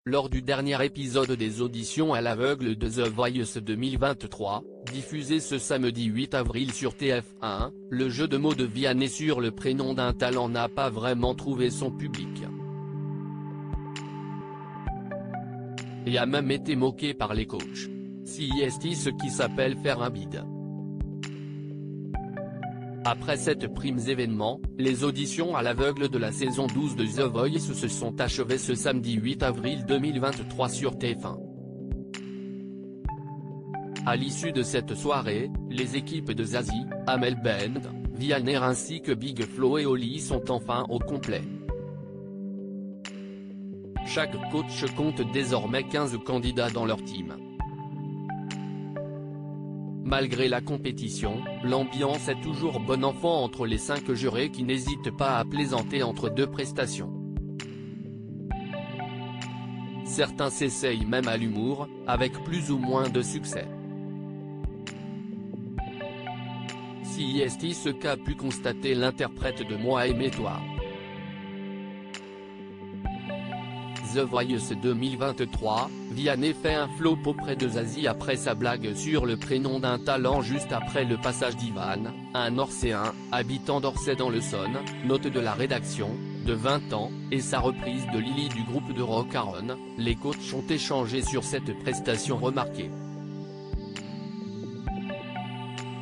Lors du dernier épisode des auditions à l'aveugle de The Voice 2023, diffusé ce samedi 8 avril sur TF1, le jeu de mots de Vianney sur le prénom d'un talent n'a pas vraiment trouvé son public. Et a même été moqué par les coachs. C'est ce qui s'appelle faire un bide. Après cette prime événement, les auditions à l'aveugle de la saison 12 de The Voice se sont achevées ce samedi 8 avril 2023 sur TF1. À l'issue de cette soirée, les équipes de Zazie, Amel Bent, Vianney ainsi que Big Flo et Oli sont enfin au complet. Chaque coach compte désormais 15 candidats dans leur team. Malgré la compétition, l'ambiance est toujours bon enfant entre les 5 jurés qui n'hésitent pas à plaisanter entre deux prestations. Certains s'essayent même à l'humour, avec plus ou moins de succès. C'est ce qu'a pu constater l'interprète de Moi Aimer Toi. The Voice 2023, Vianney fait un flop auprès de Zazie après sa blague sur le prénom d'un talent juste après le passage d'Ivan, un Orséen, habitant d'Orsay dans le Saône, note de la rédaction, de 20 ans, et sa reprise de Lily du groupe de rock Aaron. Les coachs ont échangé sur cette prestation remarquée.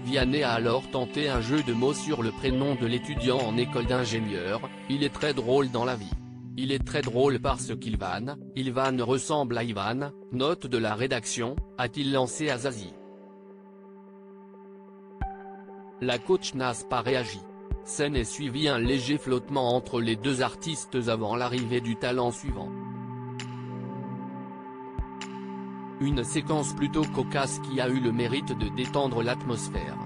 Vianney a alors tenté un jeu de mots sur le prénom de l'étudiant en école d'ingénieur. Il est très drôle dans la vie. Il est très drôle parce qu'Ilvan ressemble à Ivan, note de la rédaction, a-t-il lancé à Zazie. La coach n'a pas réagi. Scène et suivi un léger flottement entre les deux artistes avant l'arrivée du talent suivant. Une séquence plutôt cocasse qui a eu le mérite de détendre l'atmosphère.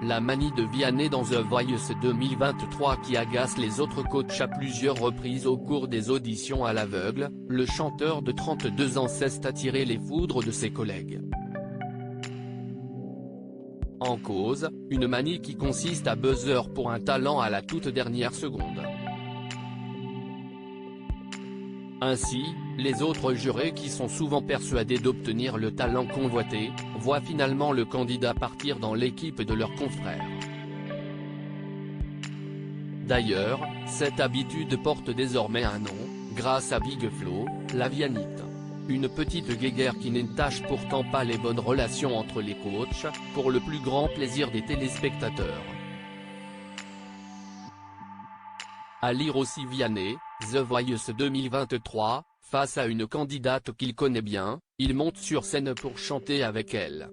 La manie de Vianney dans The Voice 2023 qui agace les autres coachs à plusieurs reprises au cours des auditions à l'aveugle, le chanteur de 32 ans cesse d'attirer les foudres de ses collègues. En cause, une manie qui consiste à buzzer pour un talent à la toute dernière seconde. Ainsi, les autres jurés qui sont souvent persuadés d'obtenir le talent convoité, voient finalement le candidat partir dans l'équipe de leurs confrères. D'ailleurs, cette habitude porte désormais un nom, grâce à Big Flo, la Viannite. Une petite guéguerre qui n'entache pourtant pas les bonnes relations entre les coachs, pour le plus grand plaisir des téléspectateurs. À lire aussi Vianney, The Voice 2023, face à une candidate qu'il connaît bien, il monte sur scène pour chanter avec elle.